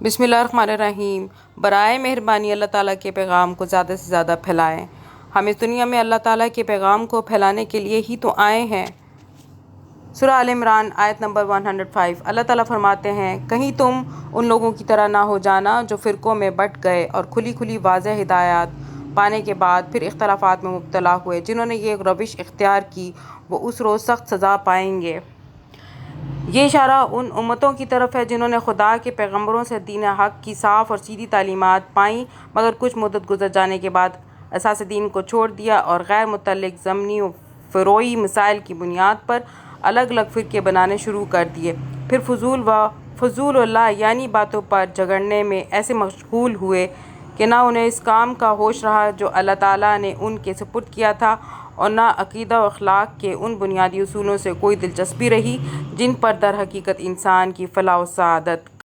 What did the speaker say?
بسم اللہ الرحمن الرحیم۔ برائے مہربانی اللہ تعالیٰ کے پیغام کو زیادہ سے زیادہ پھیلائیں۔ ہم اس دنیا میں اللہ تعالیٰ کے پیغام کو پھیلانے کے لیے ہی تو آئے ہیں۔ سورہ آل عمران آیت نمبر 105۔ اللہ تعالیٰ فرماتے ہیں، کہیں تم ان لوگوں کی طرح نہ ہو جانا جو فرقوں میں بٹ گئے اور کھلی واضح ہدایات پانے کے بعد پھر اختلافات میں مبتلا ہوئے۔ جنہوں نے یہ روش اختیار کی وہ اس روز سخت سزا پائیں گے۔ یہ اشارہ ان امتوں کی طرف ہے جنہوں نے خدا کے پیغمبروں سے دین حق کی صاف اور سیدھی تعلیمات پائیں، مگر کچھ مدت گزر جانے کے بعد اساس دین کو چھوڑ دیا اور غیر متعلق ضمنی و فروعی مسائل کی بنیاد پر الگ الگ فرقے بنانے شروع کر دیے۔ پھر فضول و لا یعنی باتوں پر جھگڑنے میں ایسے مشغول ہوئے کہ نہ انہیں اس کام کا ہوش رہا جو اللہ تعالیٰ نے ان کے سپرد کیا تھا، اور نہ عقیدہ و اخلاق کے ان بنیادی اصولوں سے کوئی دلچسپی رہی جن پر در حقیقت انسان کی فلاح و سعادت